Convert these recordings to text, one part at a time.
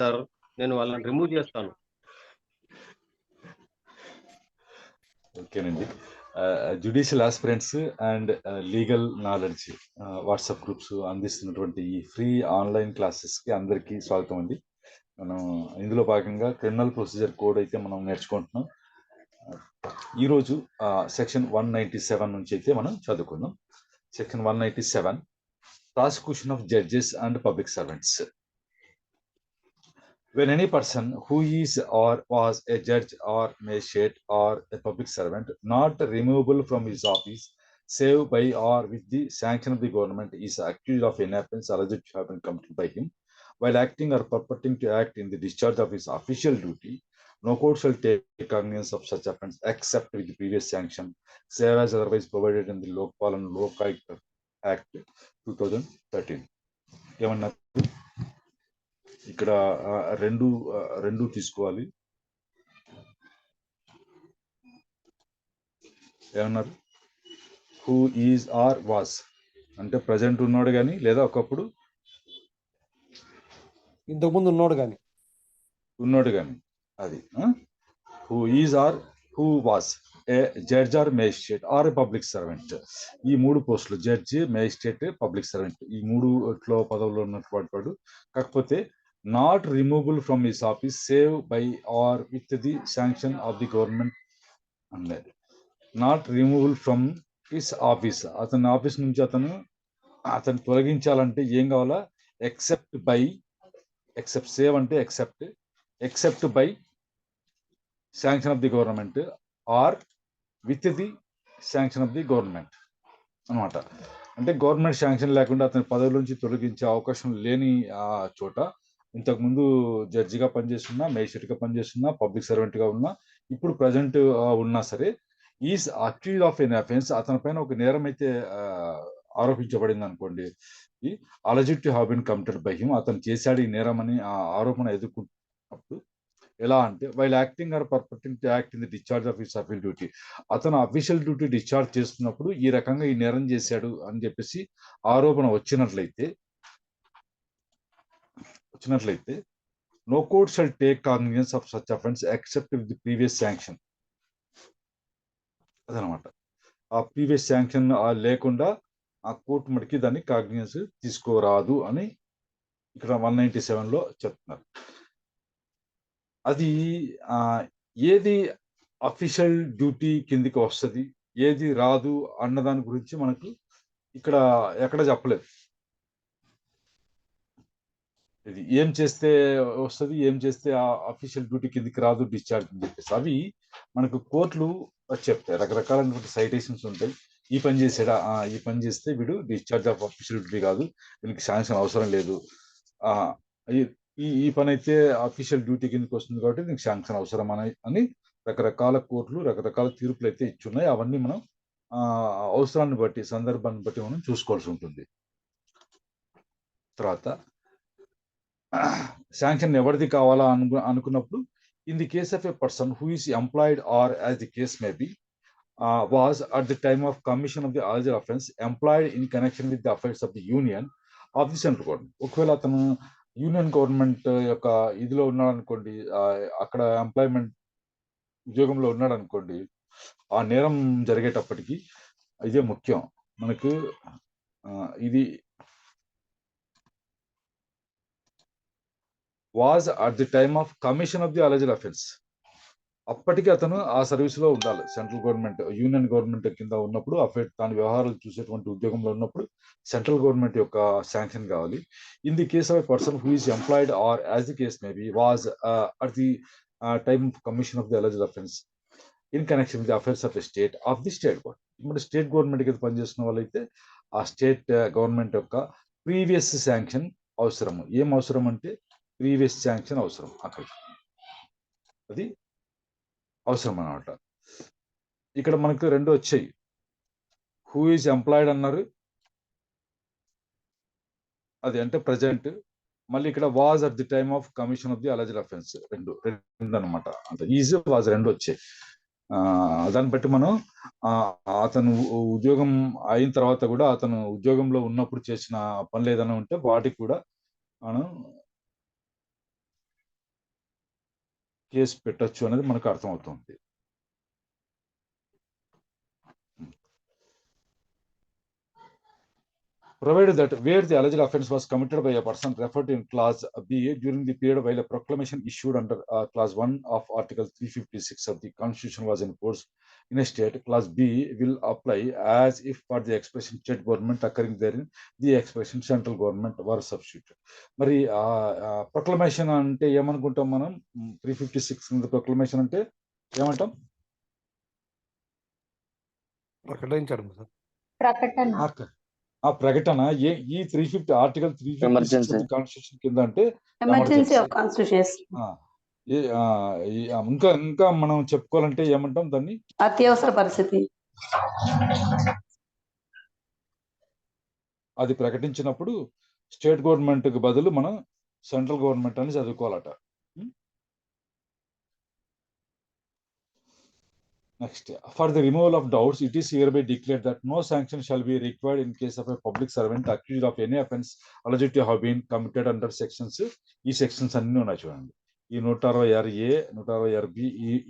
Sir, నేను వాళ్ళని remove చేస్తాను. ఓకేనండి. Judicial aspirants and legal knowledge WhatsApp groups అందిస్తున్నటువంటి ఈ ఫ్రీ ఆన్లైన్ క్లాసెస్కి అందరికీ స్వాగతం అండి. మనం ఇందులో భాగంగా క్రిమినల్ ప్రొసీజర్ కోడ్ అయితే మనం నేర్చుకుంటున్నాం. ఈరోజు సెక్షన్ 197 నుంచి అయితే మనం చదువుకుందాం. Section 197, prosecution of judges and public servants. When any person who is or was a judge or magistrate or a public servant not removable from his office, save by or with the sanction of the government, is accused of an offence alleged to have been committed by him while acting or purporting to act in the discharge of his official duty, no court shall take cognizance of such offence except with the previous sanction, save as otherwise provided in the Lokpal and Lokayukt Act 2013. ఏమన్నారు ఇక్కడ? రెండు తీసుకోవాలి. ఏమన్నారు? Who is or was అంటే present ఉన్నాడు కానీ, లేదా ఒకప్పుడు ఇంతకుముందు ఉన్నాడు కానీ. అది who is or who was a judge or magistrate or a public servant. ఈ మూడు పోస్టులు, జడ్జి, మేజిస్ట్రేట్, పబ్లిక్ సర్వెంట్, ఈ మూడులో పదవుల్లో ఉన్నటువంటి వాడు. కాకపోతే not removable from his office save by or with the sanction of the government అన్నది. Not removable from his office, అతని ఆఫీస్ నుంచి అతను తొలగించాలంటే ఏం కావాలా? ఎక్సెప్ట్ బై, ఎక్సెప్ట్, సేవ్ అంటే except by sanction of the government or with the sanction of the government అనమాట. అంటే గవర్నమెంట్ శాంక్షన్ లేకుండా అతని పదవి నుంచి తొలగించే అవకాశం లేని చోట, ఇంతకుముందు జడ్జిగా పనిచేస్తున్నా, మేజిస్ట్రేట్గా పనిచేస్తున్నా, పబ్లిక్ సర్వెంట్గా ఉన్నా, ఇప్పుడు ప్రజెంట్ ఉన్నా సరే, is accused of an offence, అతని పైన ఒక నేరం అయితే ఆరోపించబడింది అనుకోండి, ఈ alleged to have been committed by him, అతను చేశాడు ఈ నేరం అని ఆరోపణ ఎదుర్కొన్నప్పుడు ఎలా అంటే, while acting or purporting to act in the discharge of his official duty, అతను అఫీషియల్ డ్యూటీ డిశ్చార్జ్ చేస్తున్నప్పుడు ఈ రకంగా ఈ నేరం చేశాడు అని చెప్పేసి ఆరోపణ వచ్చినట్లయితే no court shall take cognizance of such offence except with the previous sanction. అదనమాట. ఆ ప్రీవియస్ శాంక్షన్ లేకుండా ఆ కోర్టు మటుకి దాన్ని కాగ్నిజన్స్ తీసుకోరాదు అని ఇక్కడ 197లో చెప్తున్నారు. అది ఏది అఫీషియల్ డ్యూటీ కిందికి వస్తుంది, ఏది రాదు అన్నదాని గురించి మనకు ఇక్కడ ఎక్కడ చెప్పలేదు. ఇది ఏం చేస్తే వస్తుంది, ఏం చేస్తే ఆ అఫీషియల్ డ్యూటీ కిందికి రాదు, డిశ్చార్జ్ అని చెప్పేసి అవి మనకు కోర్టులు చెప్తాయి. రకరకాలైనటువంటి సైటేషన్స్ ఉంటాయి. ఈ పని చేసాడా, ఈ పని చేస్తే వీడు డిశ్చార్జ్ ఆఫ్ అఫీషియల్ డ్యూటీ కాదు, వీనికి శాంక్షన్ అవసరం లేదు, ఈ పని అయితే అఫీషియల్ డ్యూటీ కిందకి వస్తుంది కాబట్టి నీకు శాంక్షన్ అవసరం అని రకరకాల కోర్టులు రకరకాల తీర్పులు అయితే ఇచ్చున్నాయి. అవన్నీ మనం అవసరాన్ని బట్టి, సందర్భాన్ని బట్టి మనం చూసుకోవాల్సి ఉంటుంది. తర్వాత శాంక్షన్ ఎవరిది కావాలా అనుకున్నప్పుడు, in the case of a person who is employed are as the case may be was at the time of commission of the alleged offence employed in connection with the affairs of the union of the central government. ఒకవేళ అతను union government యొక్క ఇదిలో ఉన్నాడు అనుకోండి, అక్కడ employment ఉద్యోగంలో ఉన్నాడు అనుకోండి, ఆ నేరం జరిగేటప్పటికి ఇదే ముఖ్యం మనకు. ఇది was at the time of commission of the alleged offence, అప్పటికి అతను ఆ సర్వీస్లో ఉండాలి. సెంట్రల్ గవర్నమెంట్, యూనియన్ గవర్నమెంట్ కింద ఉన్నప్పుడు, దాని వ్యవహారాలు చూసేటువంటి ఉద్యోగంలో ఉన్నప్పుడు సెంట్రల్ గవర్నమెంట్ యొక్క శాంక్షన్ కావాలి. In the case of a person who is employed are as the case maybe was at the time of commission of the alleged offence in connection with the affairs of the state government. ఇప్పుడు state government కింద పనిచేస్తున్న వాళ్ళైతే ఆ state government యొక్క previous sanction అవసరము. ఏం అవసరం అంటే ప్రీవియస్ శాంక్షన్ అవసరం, అక్కడ అది అవసరం అన్నమాట. ఇక్కడ మనకు రెండు వచ్చాయి, హూ ఈజ్ ఎంప్లాయిడ్ అన్నారు, అది అంటే ప్రజెంట్. మళ్ళీ ఇక్కడ was at the time of commission of the alleged offence, రెండు అనమాట. అంటే ఈజ్, వాజ్ రెండు వచ్చాయి. దాన్ని బట్టి మనం అతను ఉద్యోగం అయిన తర్వాత కూడా, అతను ఉద్యోగంలో ఉన్నప్పుడు చేసిన పనులు ఏదైనా ఉంటే వాటికి కూడా మనం కేసు పెట్టచ్చు అనేది మనకు అర్థమవుతుంది. Provided that where the alleged offence was committed by a person referred to in clause B during the period while a proclamation issued under clause 1 of article 356 of the constitution was in force in a state, clause B will apply as if for the expression state government occurring therein the expression central government were substituted. మరి proclamation అంటే ఏమనుకుంటాం మనం? 356 proclamation అంటే ఏమంటాం? ప్రకటించడం sir. ప్రకటన. ఆ ప్రకటన ఈ 350 ఆర్టికల్ 356 కాన్స్టిట్యూషన్ కింద అంటే ఎమర్జెన్సీ ఆఫ్ కాన్స్టిట్యూషన్. ఇంకా మనం చెప్పుకోవాలంటే ఏమంటాం దాన్ని? అత్యవసర పరిస్థితి. అది ప్రకటించినప్పుడు స్టేట్ గవర్నమెంట్ కి బదులు మనం సెంట్రల్ గవర్నమెంట్ అని చదువుకోవాలట. Next, for the removal of doubts, it is hereby declared that no sanction shall be required in case of a public servant accused of any offence alleged to have been committed under sections. ఈ sections అన్ని ఉన్నాయి చూడండి. ఈ 166A 166B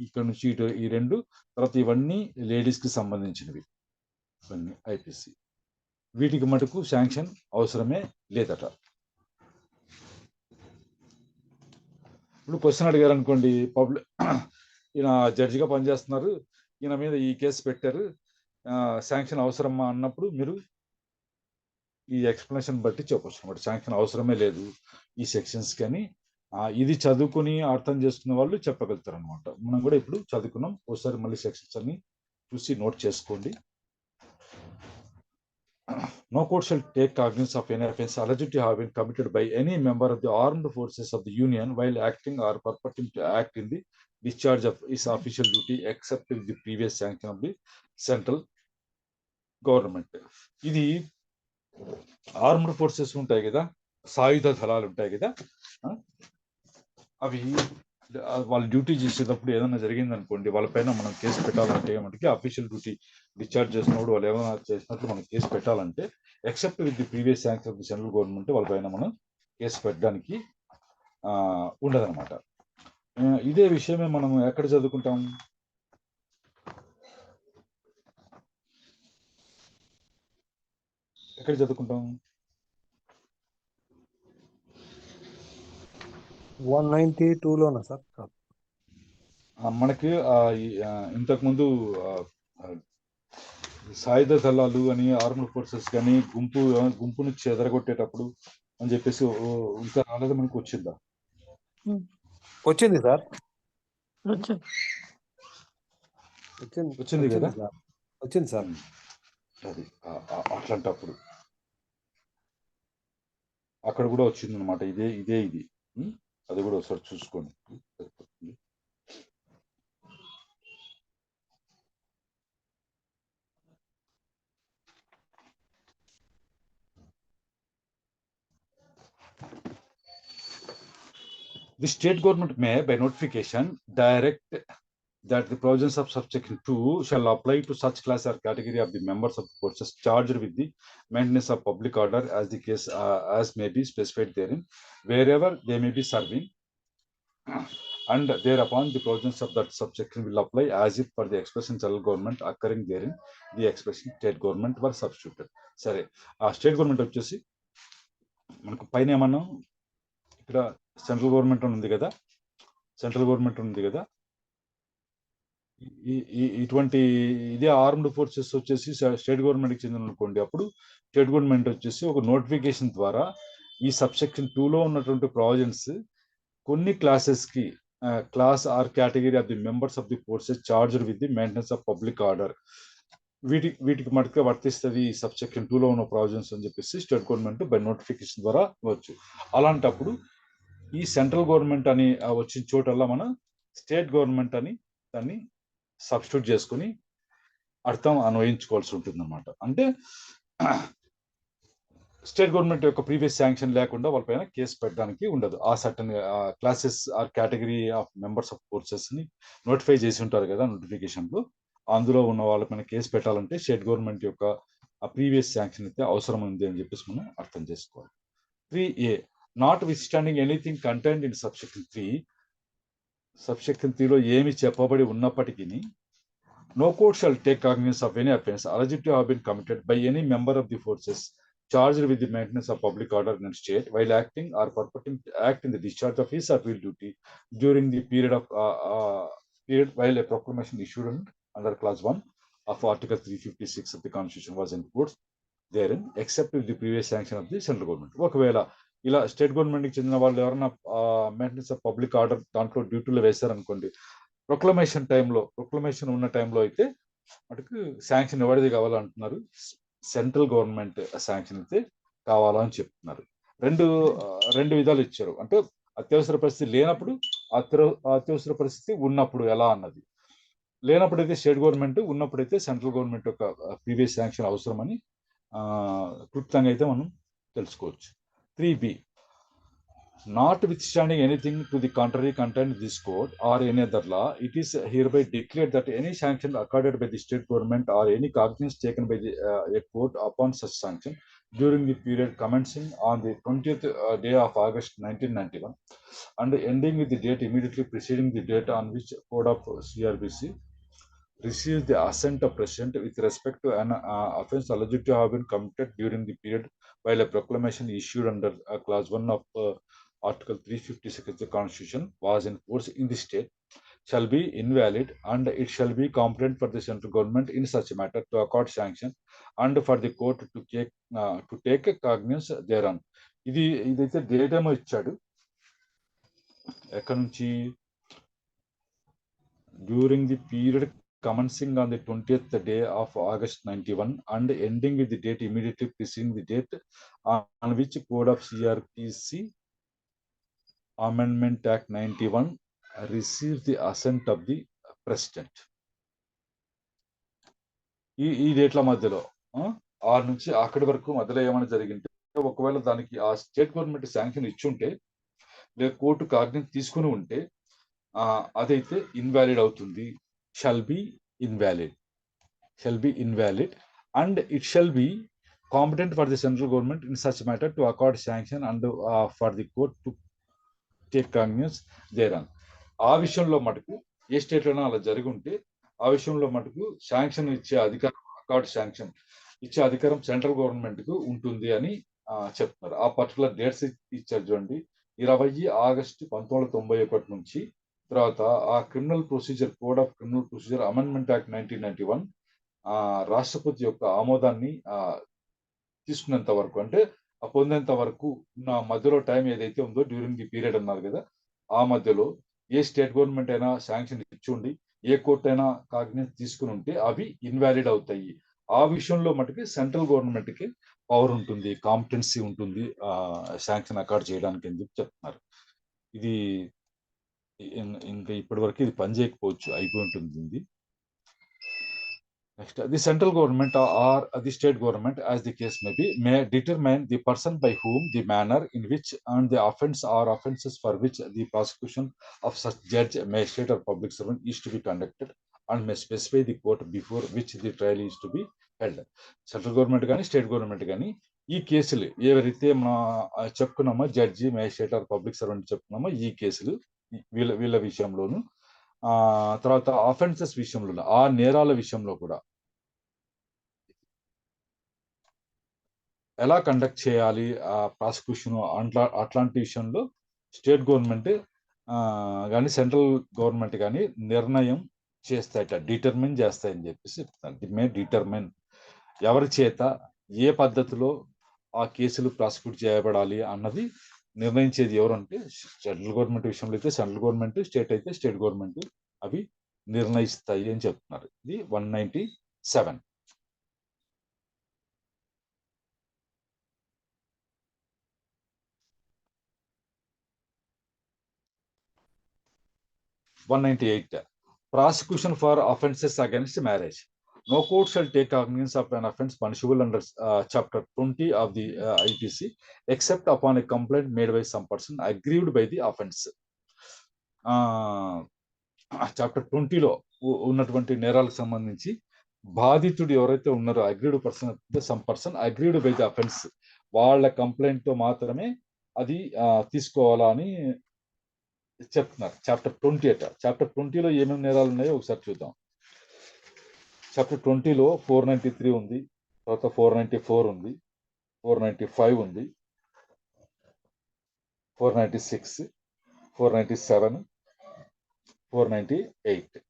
ఇక్కడ నుంచి ఈ రెండు, తర్వాత ఇవన్నీ లేడీస్ కి సంబంధించినవి, ఇవన్నీ ఐపీసీ. వీటికి మటుకు శాంక్షన్ అవసరమే లేదట. ఇప్పుడు క్వశ్చన్ అడిగారు అనుకోండి, పబ్లిక్ ఈయన జడ్జిగా పనిచేస్తున్నారు, ఈయన మీద ఈ కేసు పెట్టారు, శాంక్షన్ అవసరమా అన్నప్పుడు మీరు ఈ ఎక్స్ప్లెనేషన్ బట్టి చెప్పొచ్చు అనమాట. శాంక్షన్ అవసరమే లేదు ఈ సెక్షన్స్ కానీ, ఇది చదువుకుని అర్థం చేసుకున్న వాళ్ళు చెప్పగలుగుతారు అనమాట. మనం కూడా ఇప్పుడు చదువుకున్నాం, ఒకసారి మళ్ళీ సెక్షన్స్ అన్ని చూసి నోట్ చేసుకోండి. No court shall take cognizance of any offence alleged to have been committed by any member of the armed forces of the Union while acting or purporting to act in the discharge of his official duty except with the previous sanction of the central government. ఇది armed forces ఉంటాయి కదా, సాయుధ దళాలు ఉంటాయి కదా, అవి వాళ్ళు duty చేసేటప్పుడు ఏదైనా జరిగింది అనుకోండి, వాళ్ళపైన మనం కేసు పెట్టాలంటే మనకి అఫీషియల్ డ్యూటీ డిశ్చార్జ్ చేసినప్పుడు వాళ్ళు ఏమైనా చేసినట్లు మనం కేసు పెట్టాలంటే except with the previous sanction of the central government వాళ్ళపైన మనం కేసు పెట్టడానికి ఉండదన్నమాట. ఇదే విషయమే మనం ఎక్కడ చదువుకుంటాం? ఎక్కడ చదువుకుంటాం? 192లోనా సార్? మనకి ఇంతకుముందు సాయుధ దళాలు అని ఆర్మ్డ్ ఫోర్సెస్ కానీ గుంపును చెదరగొట్టేటప్పుడు అని చెప్పేసి ఇంకా రాలేదు, మనకు వచ్చిందా? వచ్చింది సార్, వచ్చింది కదా, వచ్చింది సార్. అది అట్లాంటప్పుడు అక్కడ కూడా వచ్చింది అనమాట. ఇది అది కూడా ఒకసారి చూసుకోండి. The state government may, by notification, direct that the provisions of subsection 2 shall apply to such class or category of the members of the forces charged with the maintenance of public order as the case as may be specified therein, wherever they may be serving, and thereupon the provisions of that subsection will apply as if for the expression central government occurring therein the expression state government were substituted. సరే, ఆ state government వచ్చేసి మనకు పైన ఏమన్నా ఇక్కడ central government ఉంది కదా, central government ఉంది కదా, ఇటువంటి ఇదే ఆర్మ్డ్ ఫోర్సెస్ వచ్చేసి స్టేట్ గవర్నమెంట్కి చెందిన అనుకోండి, అప్పుడు స్టేట్ గవర్నమెంట్ వచ్చేసి ఒక నోటిఫికేషన్ ద్వారా ఈ సబ్సెక్షన్ 2లో ఉన్నటువంటి ప్రావిజన్స్ కొన్ని క్లాసెస్కి class or category of the members of the forces charged with the maintenance of public order, వీటికి మటుకే వర్తిస్తుంది ఈ సబ్సెక్షన్ 2లో ఉన్న ప్రావిజన్స్ అని చెప్పేసి స్టేట్ గవర్నమెంట్ బై నోటిఫికేషన్ ద్వారా ఇవ్వచ్చు. అలాంటప్పుడు ఈ సెంట్రల్ గవర్నమెంట్ అని వచ్చిన చోటల్లా మనం స్టేట్ గవర్నమెంట్ అని దాన్ని సబ్స్టిట్యూట్ చేసుకుని అర్థం అన్వయించుకోవాల్సి ఉంటుంది అన్నమాట. అంటే స్టేట్ గవర్నమెంట్ యొక్క ప్రీవియస్ శాంక్షన్ లేకుండా వాళ్ళపైన కేసు పెట్టడానికి ఉండదు. ఆ certain classes or category of members of forces ని నోటిఫై చేసి ఉంటారు కదా నోటిఫికేషన్లో, అందులో ఉన్న వాళ్ళపైన కేసు పెట్టాలంటే స్టేట్ గవర్నమెంట్ యొక్క ఆ ప్రీవియస్ శాంక్షన్ అయితే అవసరం ఉంది అని చెప్పేసి మనం అర్థం చేసుకోవాలి. 3A, notwithstanding anything contained in subsection 3, subsection 3లో ఏమి చెప్పబడి ఉన్నప్పటికీ no court shall take cognizance of any offence alleged to have been committed by any member of the forces charged with the maintenance of public order in state while acting or purporting to act in the discharge of his or her duty during the period while a proclamation issued under clause 1 of article 356 of the constitution was in force therein except with the previous sanction of the central government. ఒకవేళ ఇలా state government కి చెందిన వాళ్ళు ఎవరైనా maintenance of public order దాంట్లో డ్యూటీలో వేశారనుకోండి, proclamation ఉన్న టైంలో అయితే మనకు శాంక్షన్ ఎవరిది కావాలంటున్నారు, సెంట్రల్ గవర్నమెంట్ శాంక్షన్ అయితే కావాలని చెప్తున్నారు. రెండు విధాలు ఇచ్చారు. అంటే అత్యవసర పరిస్థితి లేనప్పుడు, అత్యవసర పరిస్థితి ఉన్నప్పుడు ఎలా అన్నది. లేనప్పుడైతే స్టేట్ గవర్నమెంట్, ఉన్నప్పుడైతే సెంట్రల్ గవర్నమెంట్ యొక్క ప్రీవియస్ శాంక్షన్ అవసరమని క్లుప్తంగా అయితే మనం తెలుసుకోవచ్చు. 3B, notwithstanding anything to the contrary contained in this code or any other law, it is hereby declared that any sanction accorded by the state government or any cognizance taken by a court upon such sanction during the period commencing on the 20th day of August 1991 and ending with the date immediately preceding the date on which code of CRBC receives the assent of President with respect to an offence alleged to have been committed during the period while a proclamation issued under clause 1 of Article 356 of the Constitution was in force in the state shall be invalid and it shall be competent for the central government in such a matter to accord sanction and for the court to take cognizance thereon. ఇదైతే date ఏమో ఇచ్చాడు. ఎక్కడి నుంచి? During the period commencing on the 20th day of August 91 and ending with the date immediately preceding the date on which Code of CRPC Amendment Act 91 receives the assent of the President. ఈ డేట్ల మధ్యలో 6 నుంచి అక్కడి వరకు మధ్యలో ఏమైనా జరిగింటే, ఒకవేళ దానికి ఆ స్టేట్ గవర్నమెంట్ శాంక్షన్ ఇచ్చుంటే లేదా కోర్టు కాగ్నిజెన్స్ తీసుకుని ఉంటే అదైతే ఇన్వాలిడ్ అవుతుంది. shall be invalid and it shall be competent for the central government in such matter to accord sanction and for the court to take cognizance thereon. ఆ విషయంలో మటుకు ఏ state లోనో అలా జరిగి ఉంటే ఆ విషయంలో మటుకు శాంక్షన్ ఇచ్చే అధికారం, అకార్డ్ శాంక్షన్ ఇచ్చే అధికారం సెంట్రల్ గవర్నమెంట్ కు ఉంటుంది అని చెప్తున్నారు. ఆ పర్టికులర్ డేట్స్ ఇచ్చారు చూడండి. 20 ఆగస్టు 1991 నుంచి తర్వాత ఆ criminal procedure, code of criminal procedure amendment act 1991 రాష్ట్రపతి యొక్క ఆమోదాన్ని తీసుకునేంత వరకు, అంటే పొందేంత వరకు నా మధ్యలో టైం ఏదైతే ఉందో డ్యూరింగ్ ది పీరియడ్ అన్నారు కదా, ఆ మధ్యలో ఏ స్టేట్ గవర్నమెంట్ అయినా శాంక్షన్ ఇచ్చుండి ఏ కోర్టు అయినా కాగ్నిజెన్స్ తీసుకుని ఉంటే అవి ఇన్వాలిడ్ అవుతాయి. ఆ విషయంలో మటుకు సెంట్రల్ గవర్నమెంట్ కి పవర్ ఉంటుంది, కాంపిటెన్సీ ఉంటుంది శాంక్షన్ అకార్డ్ చేయడానికి అని చెప్పి చెప్తున్నారు. ఇది ఇంకా ఇప్పటి వరకు ఇది పని చేయకపోవచ్చు, అయిపోయి ఉంటుంది. Next, the central government are the state government as the case may determine the person by whom, the manner in which and the offence or offences for which the prosecution of such judge, magistrate or public servant is to be conducted and may specify the court before which the trial is to be held. Central government కానీ state government కానీ ఈ కేసులు ఎవరైతే మనం చెప్పుకున్నామో, judge, magistrate or public servant చెప్పుకున్నామో ఈ కేసులు వీళ్ళ విషయంలోను, తర్వాత అఫెన్సెస్ విషయంలో, ఆ నేరాల విషయంలో కూడా ఎలా కండక్ట్ చేయాలి ఆ ప్రాసిక్యూషన్ అట్లాంటి విషయంలో స్టేట్ గవర్నమెంట్ కానీ సెంట్రల్ గవర్నమెంట్ కానీ నిర్ణయం చేస్తాయట, డిటర్మిన్ చేస్తాయని చెప్పేసి చెప్తారు. ది మే డిటర్మిన్, ఎవరి చేత ఏ పద్ధతిలో ఆ కేసులు ప్రాసిక్యూట్ చేయబడాలి అన్నది నిర్ణయించేది ఎవరు అంటే సెంట్రల్ గవర్నమెంట్ విషయంలో అయితే సెంట్రల్ గవర్నమెంట్, స్టేట్ అయితే స్టేట్ గవర్నమెంట్ అవి నిర్ణయిస్తాయి అని చెప్తున్నారు. ఇది 197. Prosecution for offences against marriage. No court shall take cognizance of an offence punishable under Chapter 20 of the IPC except upon a complaint made by some person aggrieved by the offence. Chapter 20లో ఉన్నటువంటి నేరాలకు సంబంధించి బాధితుడు ఎవరైతే ఉన్నారో aggrieved person, some person aggrieved by the offence, వాళ్ళ complaint తో మాత్రమే అది తీసుకోవాలా అని చెప్తున్నారు. చాప్టర్ 20 అట. చాప్టర్ 20లో ఏమేమి నేరాలు ఉన్నాయో ఒకసారి చూద్దాం. చాప్టర్ 20లో 493 ఉంది, తర్వాత 494 ఉంది, 495 ఉంది, 496, 497, 498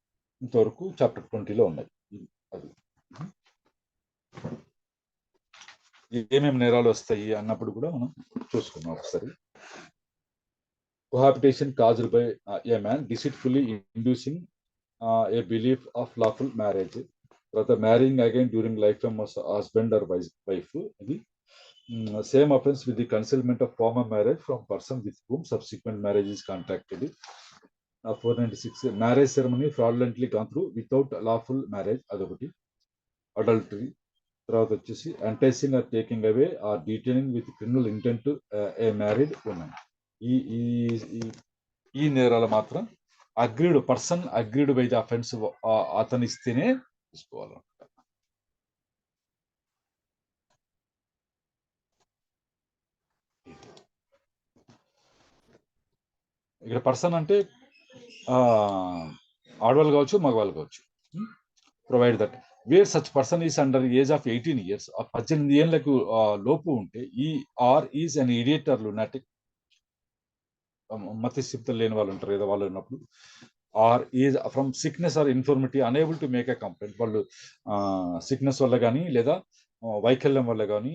ఇంతవరకు చాప్టర్ 20లో ఉన్నాయి. అది ఏమేమి నేరాలు వస్తాయి అన్నప్పుడు కూడా మనం చూసుకున్నాం ఒకసారి. cohabitation caused by a man deceitfully inducing a belief of lawful marriage, తర్వాత marrying again during life time of husband or wife. ఇది same offence with the concealment of former marriage from person with whom subsequent marriage is contracted. 496 marriage ceremony fraudulently gone through without lawful marriage, అదొకటి. Adultery. తర్వాత వచ్చేసి enticing or taking away or detaining with criminal intent a married women. ఈ ఈ నేరాలు మాత్రం aggrieved person aggrieved by the offence అతను ఇస్తేనే తీసుకోవాలన్నమాట. ఇక్కడ పర్సన్ అంటే ఆడవాళ్ళు కావచ్చు, మగవాళ్ళు కావచ్చు. Provided that where such person is under age of 18 years, 18 ఏళ్లకు లోపు ఉంటే ఈ or is an idiot or lunatic, మతిస్థిమితం లేని వాళ్ళు ఉంటారు కదా, వాళ్ళు ఉన్నప్పుడు or is from sickness or infirmity unable to make a complaint. వాళ్ళు సిక్నెస్ వల్ల కానీ లేదా వైకల్యం వల్ల కానీ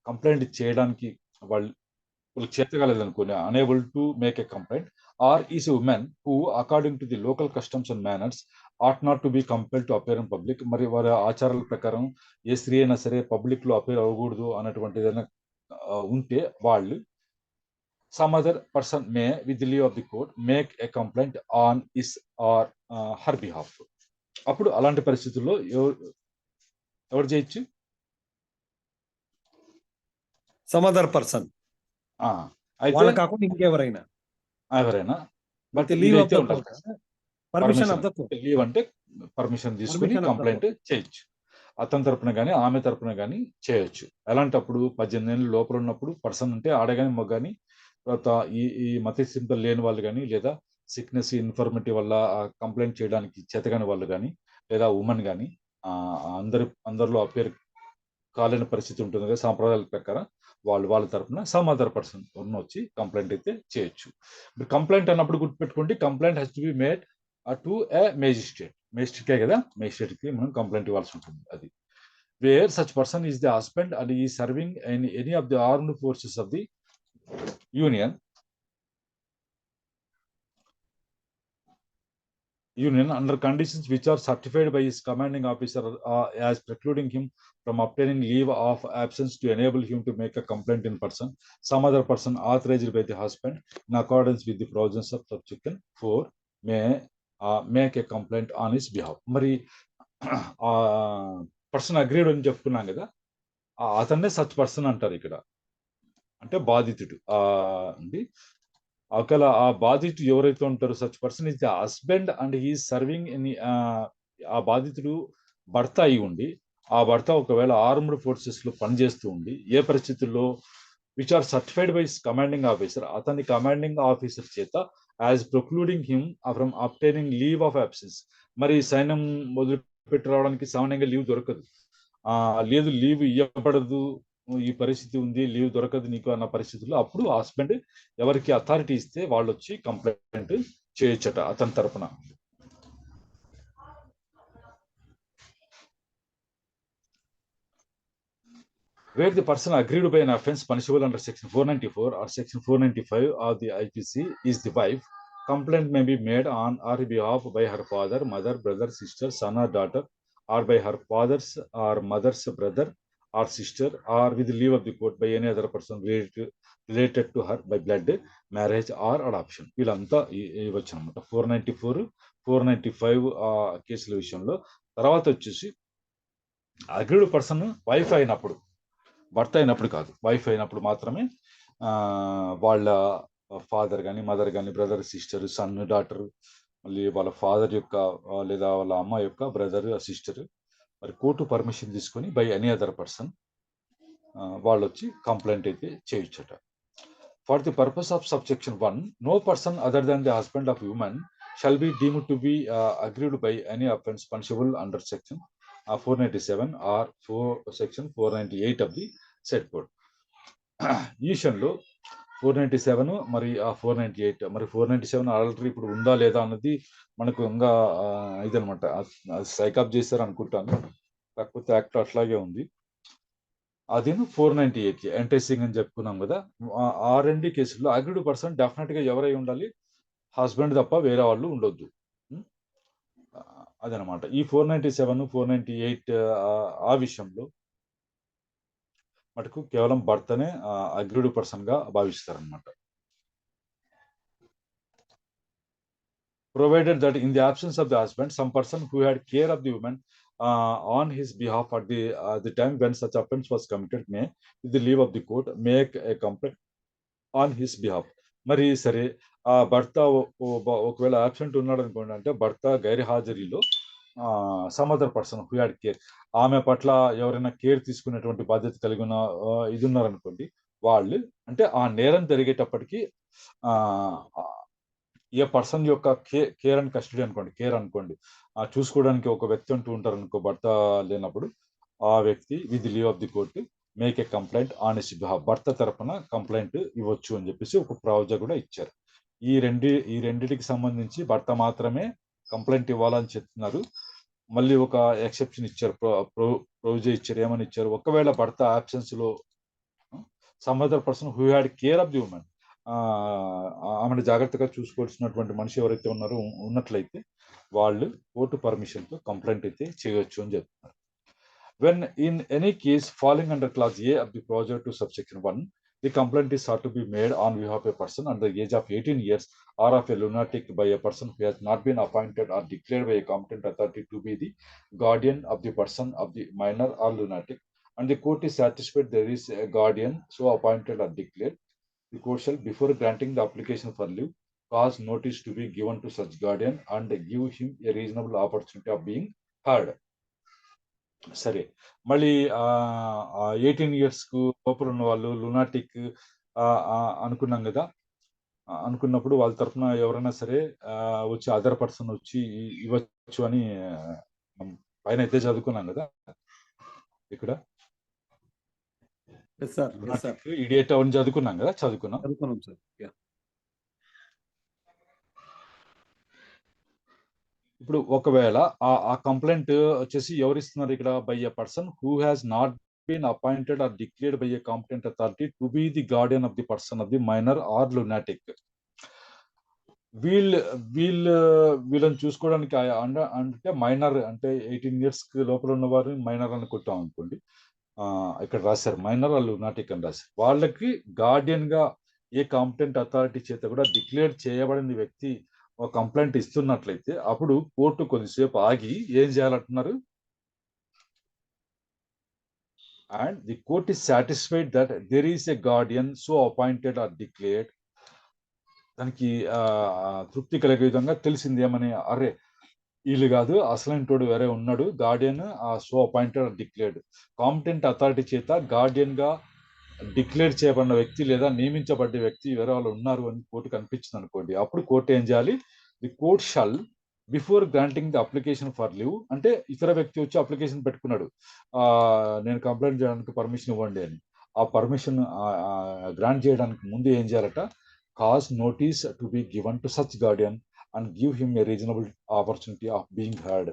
కంప్లైంట్ చేయడానికి వాళ్ళకి చేతగాలేదు అనుకోని unable to make a complaint. Or is women who according to the local customs and manners ought not to be compel to appear in public. మరి వారి ఆచారాల ప్రకారం ఏ స్త్రీ అయినా సరే పబ్లిక్ లో అపేర్ అవ్వకూడదు అన్నటువంటి ఏదైనా ఉంటే వాళ్ళు some other person may with the leave of the court make a complaint on his or her behalf. అప్పుడు అలాంటి పరిస్థితుల్లో ఎవరు చేయొచ్చు? సమ్ అదర్ పర్సన్, అయితే కాకుండా ఇంకెవరైనా బట్ లీవ్ ఇదైతే ఉండాలి. Permission of the court. Leave అంటే పర్మిషన్ తీసుకుని కంప్లైంట్ చేయొచ్చు. అతని తరపున కానీ ఆమె తరపున కానీ చేయొచ్చు. ఎలాంటప్పుడు 18 ఏళ్ళ లోపల ఉన్నప్పుడు పర్సన్ అంటే ఆడగాని మగాని, తర్వాత ఈ మతిస్థిమితం లేని వాళ్ళు కానీ లేదా సిక్నెస్ ఇన్ఫర్మిటీ వల్ల కంప్లైంట్ చేయడానికి చేతగాని వాళ్ళు కానీ లేదా ఉమెన్ కానీ అందరిలో అపేర్ కాలేని పరిస్థితి ఉంటుంది కదా సాంప్రదాయాల ప్రకారం, వాళ్ళ తరపున సమ్ అదర్ పర్సన్ వచ్చి కంప్లైంట్ అయితే చేయొచ్చు. కంప్లైంట్ అన్నప్పుడు గుర్తుపెట్టుకోండి, complaint has to be made to a మేజిస్ట్రేటే కదా, మేజిస్ట్రేట్కి మనం కంప్లైంట్ ఇవ్వాల్సి ఉంటుంది. అది where such person is the husband and ఈ serving in any of the armed forces of the union under conditions which are certified by his commanding officer as precluding him from obtaining leave of absence to enable him to make a complaint in person, some other person authorized by the husband in accordance with the provisions of subsection 4 may make a complaint on his behalf. మరి person agreed అని చెప్పుకున్నాం కదా, అతన్నే such person అంటారు ఇక్కడ. అంటే బాధితుడు అండి. ఒకవేళ ఆ బాధితుడు ఎవరైతే ఉంటారో such person is the husband and he serving in ఆ బాధితుడు భర్త అయి ఉండి, ఆ భర్త ఒకవేళ ఆర్మ్డ్ ఫోర్సెస్ లో పనిచేస్తూ ఉండి ఏ పరిస్థితుల్లో which are certified by commanding officer, అతని కమాండింగ్ ఆఫీసర్ చేత as precluding him from obtaining leave of absence. మరి సైన్యం మొదలుపెట్టి రావడానికి సామాన్యంగా లీవ్ దొరకదు, లేదు లీవ్ ఇవ్వబడదు, ఈ పరిస్థితి ఉంది, లీవ్ దొరకదు నీకు అన్న పరిస్థితుల్లో అప్పుడు హస్బెండ్ ఎవరికి అథారిటీ ఇస్తే వాళ్ళు వచ్చి కంప్లైంట్ చేయొచ్చట అతని తరపున. where the person agreed by an offense punishable under section 494 or section 495 of the IPC is the wife, complaint may be made on her behalf by her father, mother, brother, sister, son or daughter, or by her father's or mother's brother or sister, or with leave of the court by any other person related to her by blood, marriage or adoption. వీళ్ళంతా ఇవ్వచ్చు అనమాట. 494, 495 కేసుల విషయంలో. తర్వాత వచ్చేసి agreed person wife అయినప్పుడు, భర్త అయినప్పుడు కాదు, వైఫ్ అయినప్పుడు మాత్రమే వాళ్ళ ఫాదర్ కానీ మదర్ కానీ బ్రదర్ సిస్టర్ సన్ డాటర్, మళ్ళీ వాళ్ళ ఫాదర్ యొక్క లేదా వాళ్ళ అమ్మ యొక్క బ్రదర్ సిస్టర్ మరి కోర్టు పర్మిషన్ తీసుకొని బై ఎనీ అదర్ పర్సన్ వాళ్ళు వచ్చి కంప్లైంట్ అయితే చేయొచ్చట. For the purpose of subsection 1, no person other than the husband of woman shall be deemed to be aggrieved by any offense punishable under section 497 or section 498 of the said code. ఈ విషయంలో 497 మరి 498 మరి 497 already ఇప్పుడు ఉందా లేదా అన్నది మనకు ఇంకా ఇదనమాట సైకాప్ చేశారు అనుకుంటాను, కాకపోతే యాక్ట్ అట్లాగే ఉంది. అది 498 ఎంటైసింగ్ అని చెప్పుకున్నాం కదా. ఆ రెండు కేసుల్లో అగ్రీడ్ పర్సన్ డెఫినెట్ గా ఎవరై ఉండాలి, హస్బెండ్ తప్ప వేరే వాళ్ళు ఉండొద్దు. అదనమాట ఈ 497 498 ఆ విషయంలో మటుకు కేవలం భర్తనే అగ్రీడ్ పర్సన్ గా భావిస్తారనమాట. Provided that in the absence of the husband, some person who had care of the woman on his behalf at the time when such offense was committed may, with the leave of the court, make a complaint on his behalf. మరి సరే ఆ భర్త ఒకవేళ absent ఉన్నాడు అనుకోండి, అంటే భర్త గైర్హాజరీలో some other person who had care, ఆమె పట్ల ఎవరైనా కేర్ తీసుకునేటువంటి బాధ్యత కలిగిన ఇది ఉన్నారనుకోండి, వాళ్ళు అంటే ఆ నేరం జరిగేటప్పటికి ఏ పర్సన్ యొక్క కేర్ అండ్ కస్టడీ అనుకోండి, కేర్ అనుకోండి, చూసుకోవడానికి ఒక వ్యక్తి అంటూ ఉంటారు అనుకో భర్త లేనప్పుడు, ఆ వ్యక్తి with leave of the court make a complaint on his behalf, భర్త తరపున కంప్లైంట్ ఇవ్వచ్చు అని చెప్పేసి ఒక ప్రావిజన్ కూడా ఇచ్చారు. ఈ రెండింటికి సంబంధించి భర్త మాత్రమే కంప్లైంట్ ఇవ్వాలని చెప్తున్నారు. మళ్ళీ ఒక ఎక్సెప్షన్ ఇచ్చారు, ప్రొవిజన్ ఇచ్చారు. ఏమని ఇచ్చారు, ఒకవేళ భర్త ఆబ్సెన్స్ లో some other person who had care of the women, ఆమెను జాగ్రత్తగా చూసుకోవాల్సినటువంటి మనిషి ఎవరైతే ఉన్నారో ఉన్నట్లయితే వాళ్ళు కోర్టు పర్మిషన్ తో కంప్లైంట్ అయితే చేయొచ్చు అని చెప్తున్నారు. When in any case falling under clause A of the proviso to subsection 1, the complaint is sought to be made on behalf of a person under the age of 18 years or of a lunatic by a person who has not been appointed or declared by a competent authority to be the guardian of the person of the minor or lunatic, and the court is satisfied there is a guardian so appointed or declared, the court shall, before granting the application for leave, cause notice to be given to such guardian and give him a reasonable opportunity of being heard. సరే, మళ్ళీ 18 years కు లోపల ఉన్న వాళ్ళు lunatic అనుకున్నాం కదా, అనుకున్నప్పుడు వాళ్ళ తరఫున ఎవరైనా సరే వచ్చి అదర్ పర్సన్ వచ్చి ఇవ్వచ్చు అని పైన అయితే చదువుకున్నాం కదా. ఇక్కడ ఇడియట్ అవన్నీ చదువుకున్నాం కదా, చదువుకున్నాం సార్. ఇప్పుడు ఒకవేళ ఆ కంప్లైంట్ వచ్చేసి ఎవరు ఇస్తున్నారు ఇక్కడ, by a person who has not been appointed or declared by a competent authority to be the guardian of the person of the minor or lunatic. వీళ్ళని చూసుకోవడానికి అంటే మైనర్ అంటే 18 years లోపల ఉన్న వారు మైనర్ అనుకుంటాం అనుకోండి, ఇక్కడ రాశారు మైనర్ ఆర్ లునాటిక్ అని రాశారు. వాళ్ళకి గార్డియన్ గా ఏ కాంపిటెంట్ అథారిటీ చేత కూడా డిక్లేర్ చేయబడిన వ్యక్తి ఒక కంప్లైంట్ ఇస్తున్నట్లయితే అప్పుడు కోర్టు కొద్దిసేపు ఆగి ఏం చేయాలంటున్నారు, and the court is satisfied that there is a guardian so appointed or declared, దానికి తృప్తి కలిగే విధంగా తెలిసింది ఏమని, అరే వీళ్ళు కాదు అసలైనటోడు వేరే ఉన్నాడు, guardian so appointed or declared, competent authority చేత గార్డియన్ గా డిక్లేర్ చేయబడిన వ్యక్తి లేదా నియమించబడ్డ వ్యక్తి వేరే వాళ్ళు ఉన్నారు అని కోర్టుకు అనిపించింది అనుకోండి, అప్పుడు కోర్టు ఏం చేయాలి, the court shall before granting the application for leave, అంటే ఇతర వ్యక్తి వచ్చి అప్లికేషన్ పెట్టుకున్నాడు, నేను కంప్లైంట్ చేయడానికి పర్మిషన్ ఇవ్వండి అని, ఆ పర్మిషన్ గ్రాంట్ చేయడానికి ముందు ఏం చేయాలట, cause notice to be given to such guardian and give him a reasonable opportunity of being heard.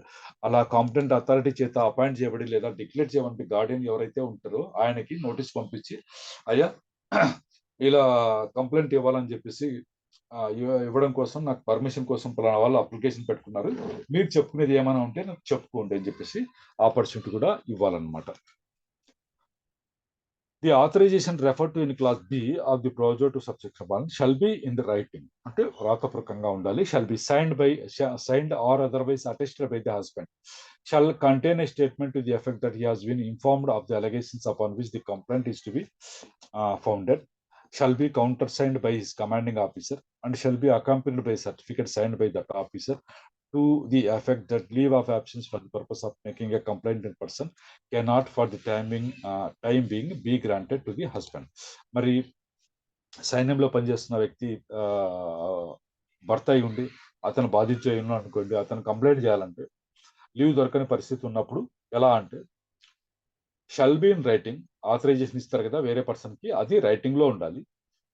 అలా కాంపిటెంట్ అథారిటీ చేత అపాయింట్ చేయబడి లేదా డిక్లేర్ చేయబడి గార్డియన్ ఎవరైతే ఉంటారో ఆయనకి నోటీస్ పంపించి, అయ్యా ఇలా కంప్లైంట్ ఇవ్వాలని చెప్పేసి ఇవ్వడం కోసం నాకు పర్మిషన్ కోసం పలానా వాళ్ళు అప్లికేషన్ పెట్టుకున్నారు, మీరు చెప్పుకునేది ఏమైనా ఉంటే నాకు చెప్పుకోండి అని చెప్పేసి ఆపర్చునిటీ కూడా ఇవ్వాలన్నమాట. The authorization referred to in clause B of the proviso to subsection 1 shall be in the writing, అంటే వ్రాతపూర్వకంగా ఉండాలి, shall be signed or otherwise attested by the husband, shall contain a statement to the effect that he has been informed of the allegations upon which the complaint is to be founded, shall be countersigned by his commanding officer, and shall be accompanied by a certificate signed by that officer to the effect that leave of absence for the purpose of making a complaint in person cannot for the time being be granted to the husband. మరి సైన్యంలో పనిచేస్తున్న వ్యక్తి భర్త అయి ఉండి అతను బాధించి ఉన్నాడు అనుకోండి, అతను కంప్లైంట్ చేయాలంటే లీవ్ దొరకని పరిస్థితి ఉన్నప్పుడు ఎలా అంటే shall be in writing, authorisation ఇస్తారు కదా వేరే పర్సన్ కి, అది రైటింగ్ లో ఉండాలి.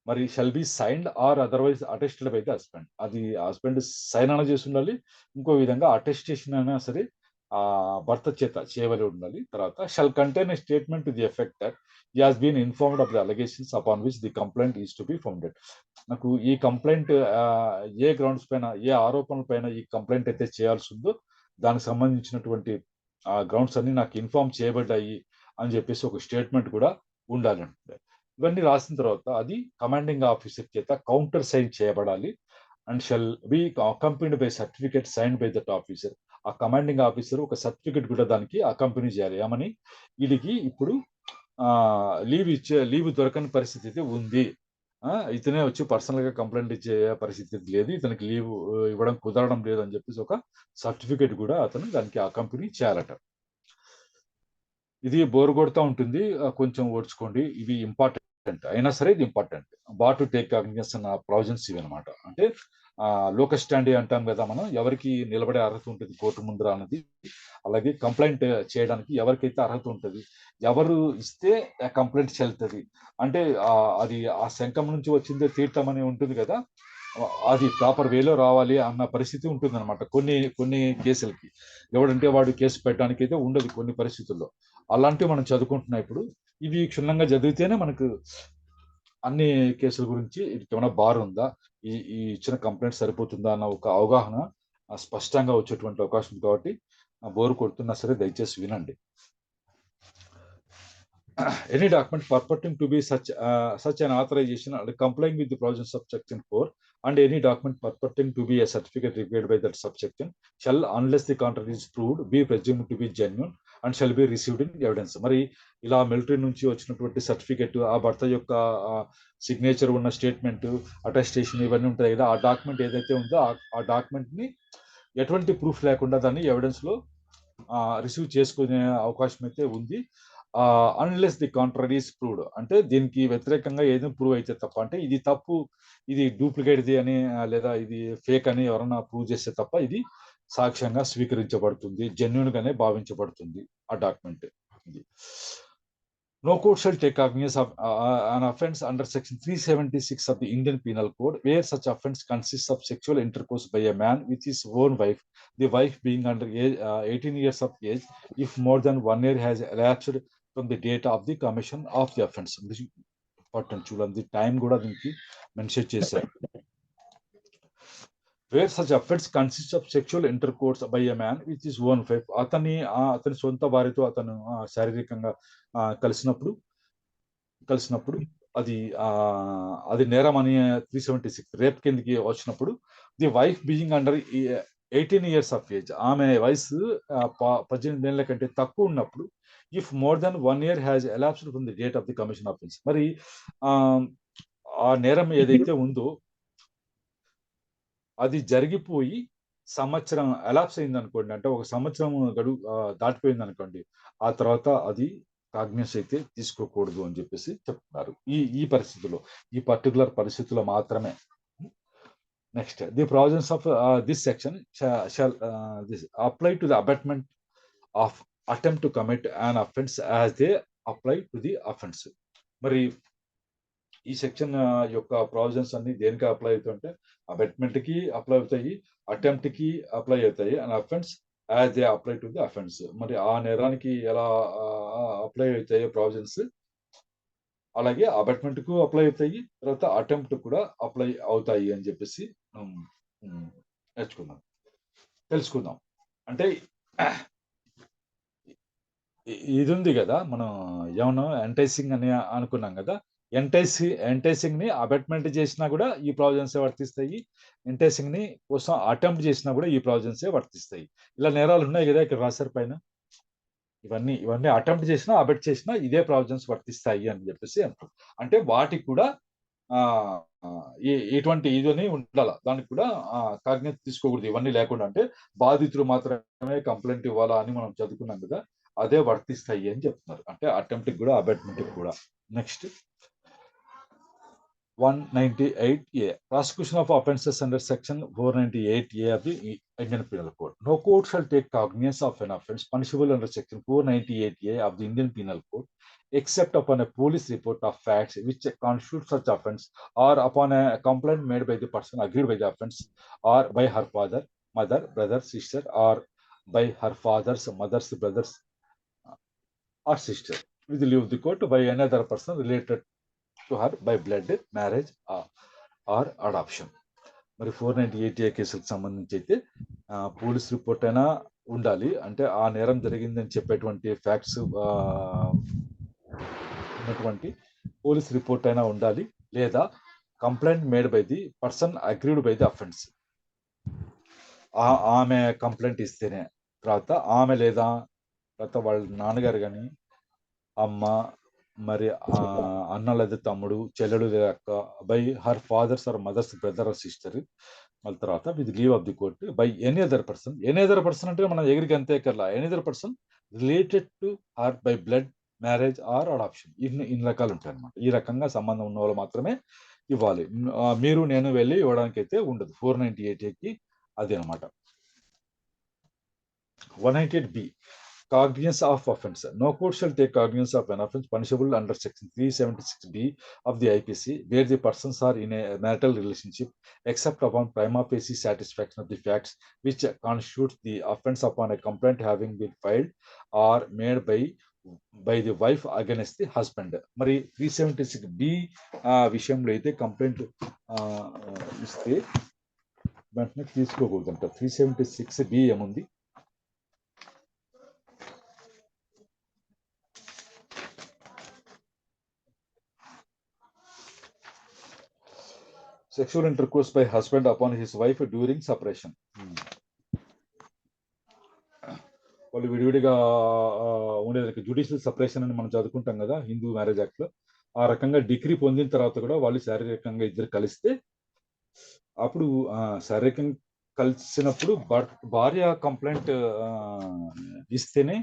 మరి shall be signed or otherwise attested by the husband, అది హస్బెండ్ సైన్ అయినా చేసి ఉండాలి, ఇంకో విధంగా అటెస్టేషన్ అయినా సరే భర్త చేత చేయవలసి ఉండాలి. తర్వాత shall contain a statement to the effect that he has been informed of the allegations upon which the complaint is to be founded. నాకు ఈ కంప్లైంట్ ఏ గ్రౌండ్స్ పైన, ఏ ఆరోపణల పైన ఈ కంప్లైంట్ అయితే చేయాల్సి ఉందో దానికి సంబంధించినటువంటి గ్రౌండ్స్ అన్ని నాకు ఇన్ఫార్మ్ చేయబడ్డాయి అని చెప్పేసి ఒక స్టేట్మెంట్ కూడా ఉండాలి. ఇవన్నీ రాసిన తర్వాత అది కమాండింగ్ ఆఫీసర్ చేత కౌంటర్ సైన్ చేయబడాలి. And shall be accompanied by certificate sign by that officer. ఆ కమాండింగ్ ఆఫీసర్ ఒక సర్టిఫికేట్ కూడా దానికి అకంపెనీ చేయాలి. ఏమని, వీడికి ఇప్పుడు లీవ్ దొరకని పరిస్థితి ఉంది, ఇతనే వచ్చి పర్సనల్ గా కంప్లైంట్ ఇచ్చే పరిస్థితి లేదు, ఇతనికి లీవ్ ఇవ్వడం కుదరడం లేదు అని చెప్పేసి ఒక సర్టిఫికేట్ కూడా అతను దానికి ఆ కంపెనీ చేయాలట. ఇది బోర్ కొడుతూ ఉంటుంది, కొంచెం ఓడ్చుకోండి, ఇవి ఇంపార్టెంట్ అయినా సరే ఇది ఇంపార్టెంట్. బార్ టు టేక్ కాగ్నిజన్స్ అన్న ప్రావిజన్స్ ఇవి అనమాట. అంటే లోకస్ స్టాండీ అంటాం కదా మనం, ఎవరికి నిలబడే అర్హత ఉంటుంది కోర్టు ముందర అన్నది. అలాగే కంప్లైంట్ చేయడానికి ఎవరికైతే అర్హత ఉంటుంది, ఎవరు ఇస్తే కంప్లైంట్ చెల్లుతుంది అంటే అది ఆ శంఖం నుంచి వచ్చిందే తీర్థం అని ఉంటుంది కదా, అది ప్రాపర్ వేలో రావాలి అన్న పరిస్థితి ఉంటుంది అనమాట. కొన్ని కేసులకి ఎవడంటే వాడు కేసు పెట్టడానికి అయితే ఉండదు కొన్ని పరిస్థితుల్లో. అలాంటివి మనం చదువుకుంటున్నాం ఇప్పుడు. ఇవి క్షుణ్ణంగా చదివితేనే మనకు అన్ని కేసుల గురించి ఏమైనా బార్ ఉందా, ఈ ఇచ్చిన కంప్లైంట్ సరిపోతుందా అన్న ఒక అవగాహన స్పష్టంగా వచ్చేటువంటి అవకాశం ఉంది. కాబట్టి బోరు కొడుతున్నా సరే దయచేసి వినండి. Any document purporting to be such an authorization and complying with the provisions of Section 4 and any document purporting to be a certificate required by that subsection shall, unless the contrary is proved, be presumed to be genuine and shall be received in evidence. మరి ఇలా military నుంచి వచ్చినటువంటి certificate, ఆ భర్త యొక్క signature ఉన్న statement, attestation ఇవన్నీ ఉంటాయి కదా, ఆ డాక్యుమెంట్ ఏదైతే ఉందో ఆ డాక్యుమెంట్ ని ఎటువంటి ప్రూఫ్ లేకుండా దాన్ని ఎవిడెన్స్ లో రిసీవ్ చేసుకునే అవకాశం అయితే ఉంది. Unless the contrary is proved, అంటే దీనికి వ్యతిరేకంగా ఏదైనా ప్రూవ్ అయితే తప్ప, అంటే ఇది తప్పు, ఇది డూప్లికేట్ది అని లేదా ఇది ఫేక్ అని ఎవరైనా ప్రూవ్ చేస్తే తప్ప ఇది సాక్ష్యంగా స్వీకరించబడుతుంది, జెన్యూన్ గానే భావించబడుతుంది ఆ డాక్యుమెంట్. ఇది No court shall take cognizance of an offence under Section 376 of the Indian Penal Code where such offence consists of sexual intercourse by a man with his own wife, the wife being under 18 years of age, if more than 1 year has elapsed from the date of the commission of the offence. This is important. చూడండి, time కూడా దీనికి mention చేశారు. Where such offence consists of sexual intercourse by a man with his own wife, అతని సొంత భార్యతో అతను శారీరకంగా కలిసినప్పుడు అది నేరం అని 376 రేప్ కిందకి వచ్చినప్పుడు, the wife being under 18 years of age, ఆమె వయసు 18 ఏళ్ల కంటే తక్కువ ఉన్నప్పుడు, if more than 1 year has elapsed from the date of the commission of offence. మరి ఆ నేరం ఏదైతే ఉందో అది జరిగిపోయి సంవత్సరం ఎలాప్స్ అయింది అనుకోండి, అంటే ఒక సంవత్సరం గడువు దాటిపోయింది అనుకోండి, ఆ తర్వాత అది కాగ్నిస్ అయితే తీసుకోకూడదు అని చెప్పేసి చెప్తున్నారు. ఈ పరిస్థితుల్లో, ఈ పర్టికులర్ పరిస్థితుల్లో మాత్రమే. Next, the provisions of this section shall apply to the abetment of attempt to commit an offence as they apply to the offence. మరి ఈ సెక్షన్ యొక్క ప్రొవిజన్స్ అన్ని దేనికి అప్లై అవుతాయంటే అబెట్మెంట్ కి అప్లై అవుతాయి, అటెంప్ట్ కి అప్లై అవుతాయి, and offence as they apply to the offence. మరి ఆ నేరానికి ఎలా అప్లై అవుతాయో ప్రొవిజన్స్, అలాగే అబెట్మెంట్ కు అప్లై అవుతాయి, తర్వాత అటెంప్ట్ కూడా అప్లై అవుతాయి అని చెప్పేసి తెలుసుకుందాం. అంటే ఇది ఉంది కదా, మనం ఏమన్నా ఎంటైసింగ్ అని అనుకున్నాం కదా, ఎంటైసింగ్ ని అబెట్మెంట్ చేసినా కూడా ఈ ప్రావిజన్స్ వర్తిస్తాయి, ఎంటైసింగ్ ని కోసం అటెంప్ట్ చేసినా కూడా ఈ ప్రావిజన్స్ వర్తిస్తాయి. ఇలా నేరాలు ఉన్నాయి కదా ఇక్కడ రాశారు పైన, ఇవన్నీ అటెంప్ట్ చేసినా అబెట్ చేసినా ఇదే ప్రావిజన్స్ వర్తిస్తాయి అని చెప్పేసి అంటారు. అంటే వాటికి కూడా ఎటువంటి ఇదని ఉండాలి, దానికి కూడా కాగ్నిస్ తీసుకోకూడదు ఇవన్నీ లేకుండా. అంటే బాధితులు మాత్రమే కంప్లైంట్ ఇవ్వాలా అని మనం చదువుకున్నాం కదా, అదే వర్తిస్తాయి అని చెప్తున్నారు. అంటే అటెంప్ట్ కూడా అబెట్మెంట్ కూడా. Next, 198A. Prosecution of offences under section 498A of the Indian Penal Code. No court shall take cognizance of an offence punishable under section 498A of the Indian Penal Code, except upon a police report of facts which constitute such offence, or upon a complaint made by the person agreed by the offence, or by her father, mother, brother, sister, or by her father's, mother's, brothers, or sister, with the leave of the court, by any other person related to her by blood, marriage, or adoption. మరి 498A కేసులకు సంబంధించి అయితే police report అయినా ఉండాలి, అంటే ఆ నేరం జరిగిందని చెప్పేటువంటి ఫ్యాక్ట్స్ ఉన్నటువంటి పోలీస్ రిపోర్ట్ అయినా ఉండాలి, లేదా complaint made by the person aggrieved by the offence. ఆమె కంప్లైంట్ ఇస్తేనే, తర్వాత ఆమె లేదా తర్వాత వాళ్ళ నాన్నగారు కానీ, అమ్మ, మరి అన్న లేదా తమ్ముడు, చెల్లెడు లేదా అక్క, by her father's or mother's, brother or sister, మళ్ళీ తర్వాత with leave of the court by any other person. Any other person అంటే మనం ఎగిరికి అంతే కర్లా, any other person related to or by blood, marriage or adoption. ఇన్ని రకాలు ఉంటాయి అనమాట. ఈ రకంగా సంబంధం ఉన్న వాళ్ళు మాత్రమే ఇవ్వాలి. మీరు నేను వెళ్ళి ఇవ్వడానికి అయితే ఉండదు. 498A అది అనమాట. 198B. Cognizance of offence. No court shall take cognizance of an offence punishable under section 376B of the IPC, where the persons are in a marital relationship, except upon prima facie satisfaction of the facts which constitute the offence upon a complaint having been filed or made by the wife against the husband. మరి 376B విషయంలో అయితే complaint ఇస్తే వెంటనే తీసుకోకూడదంట. 376B ఏముంది? Sexual intercourse by husband upon his wife during separation. వాళ్ళు విడివిడిగా ఉండేది judicial separation అని మనం చదువుకుంటాం కదా హిందూ మ్యారేజ్ యాక్ట్ లో. ఆ రకంగా డిగ్రీ పొందిన తర్వాత కూడా వాళ్ళు శారీరకంగా ఇద్దరు కలిస్తే, అప్పుడు శారీరకంగా కలిసినప్పుడు భార్య కంప్లైంట్ ఇస్తేనే,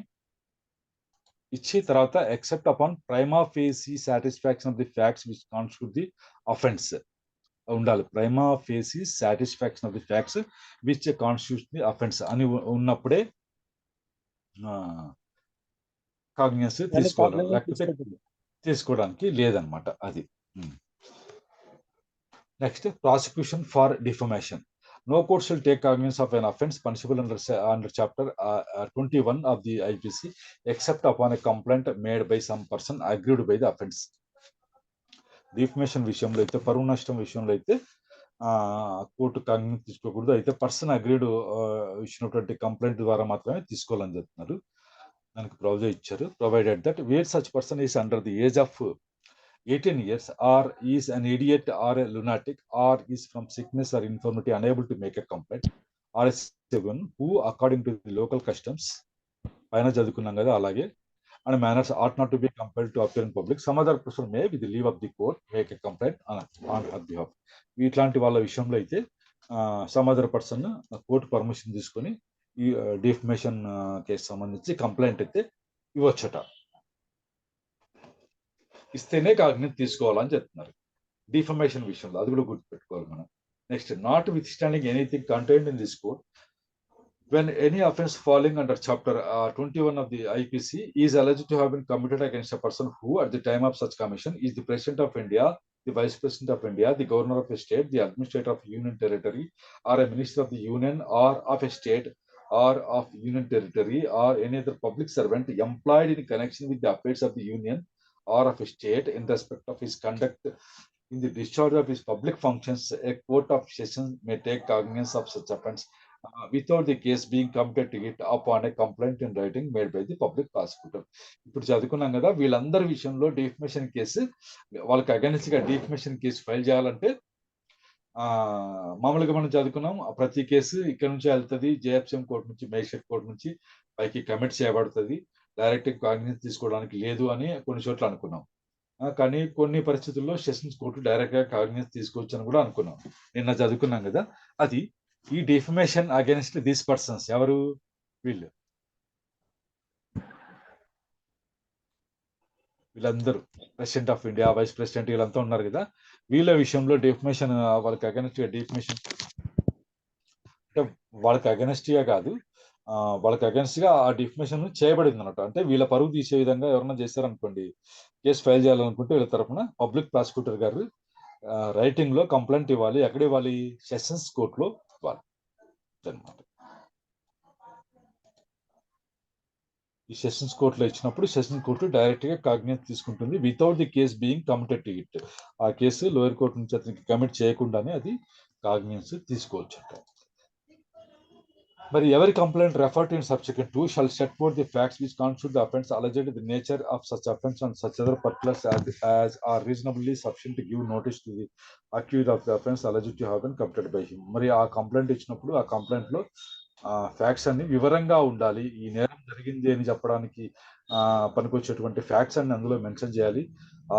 ఇచ్చి తర్వాత except upon prima facie satisfaction of the facts which constitute the offence ఉండాలి. Prima facie satisfaction of the facts which constitute the offence అని ఉన్నప్పుడే కాగ్నియన్స్ తీసుకోవాలి, లేకపోతే తీసుకోవడానికి లేదనమాట. అది next, prosecution for defamation. No court shall take cognizance of an offence punishable under chapter 21 of the IPC, except upon a complaint made by some person aggrieved by the offence. Defamation విషయంలో అయితే, పరువు నష్టం విషయంలో అయితే court కాగ్నియన్స్ తీసుకోకూడదు. అయితే person agreed ఇచ్చినటువంటి complaint ద్వారా మాత్రమే తీసుకోవాలని చెప్తున్నారు. దానికి ప్రొవిజన్ ఇచ్చారు. Provided that where such person is under the age of 18 years, or is an idiot or a lunatic, or is from sickness or infirmity unable to make a complaint, or is one who according to the local customs పైన చదువుకున్నాం కదా అలాగే, and manners ought not to be compelled to appear in public, some other person may with the leave of the court make a complaint on her behalf. ఇట్లాంటి వాళ్ళ విషయంలో అయితే some other person court permission తీసుకొని ఈ defamation case సంబంధించి complaint అయితే ఇవ్వచ్చట. ఇస్తేనే కాగ్నియన్స్ తీసుకోవాలని చెప్తున్నారు డిఫమేషన్ విషయంలో. అది కూడా గుర్తుపెట్టుకోవాలి మనం. Next, not with standing anything contained in this code, when any offence falling under chapter 21 of the IPC is alleged to have been committed against a person who at the time of such commission is the President of India, the Vice President of India, the Governor of a state, the Administrator of Union Territory, or a Minister of the Union or of a state or of Union Territory, or any other public servant employed in connection with the affairs of the Union or of a state in respect of his conduct in the discharge of his public functions, a court of session may take cognizance of such offence without the case being committed to it upon a complaint in writing made by the public prosecutor. ఇప్పుడు చదువుకున్నాం కదా, వీళ్ళందరి విషయంలో defamation case, వాళ్ళకి against గా defamation case file చేయాలంటే మామూలుగా మనం చదువుకున్నాం, ప్రతి కేసు ఇక్కడ నుంచి వెళ్తుంది, జేఎఫ్సిఎం కోర్టు నుంచి, మేజిస్ట్రేట్ కోర్టు నుంచి పైకి కమిట్ చేయబడుతుంది, డైరెక్ట్ కాగ్నియన్స్ తీసుకోవడానికి లేదు అని కొన్ని చోట్ల అనుకున్నాం. కానీ కొన్ని పరిస్థితుల్లో సెషన్స్ కోర్టు డైరెక్ట్ గా కాగ్నియన్స్ తీసుకోవచ్చు అని కూడా అనుకున్నాం. నిన్న చదువుకున్నాం కదా. అది ఈ డిఫమేషన్ అగెన్స్ట్ దీస్ పర్సన్స్ ఎవరు? వీళ్ళందరూ president of India, vice president, వీళ్ళంతా ఉన్నారు కదా. వీళ్ళ విషయంలో డిఫమేషన్ వాళ్ళకి అగెనెస్ట్ డిఫమేషన్ అంటే వాళ్ళకి అగెనెస్ట్ గా కాదు, వాళ్ళకి అగెనెస్ట్ గా ఆ డిఫమేషన్ చేయబడింది అన్నట్టు. అంటే వీళ్ళ పరువు తీసే విధంగా ఎవరన్నా చేశారనుకోండి, కేసు ఫైల్ చేయాలనుకుంటే వీళ్ళ తరఫున పబ్లిక్ ప్రాసిక్యూటర్ గారు రైటింగ్ లో కంప్లైంట్ ఇవ్వాలి. ఎక్కడ ఇవ్వాలి? సెషన్స్ కోర్టులో ఇవ్వాలి అన్నమాట. ఈ సెషన్స్ కోర్టులో ఇచ్చినప్పుడు సెషన్స్ కోర్టు డైరెక్ట్ గా కాగ్నిజెన్స్ తీసుకుంటుంది without the case being committed to it. ఆ కేసు లోయర్ కోర్టు నుంచి అతనికి కమిట్ చేయకుండానే అది కాగ్నిజెన్స్ తీసుకోవచ్చు. మరి ఎవరి complaint referred in subsection 2 shall set fourth the facts which constitute the offence alleged, the nature of such offence and such other particulars as are reasonably sufficient to give notice to the accused of the offence alleged to have been committed by him. మరి ఆ complaint ఇచ్చినప్పుడు ఆ complaint లో facts అన్ని వివరంగా ఉండాలి. ఈ నేరం జరిగింది అని చెప్పడానికి పనికొచ్చేటువంటి ఫ్యాక్ట్స్ అన్ని అందులో మెన్షన్ చేయాలి.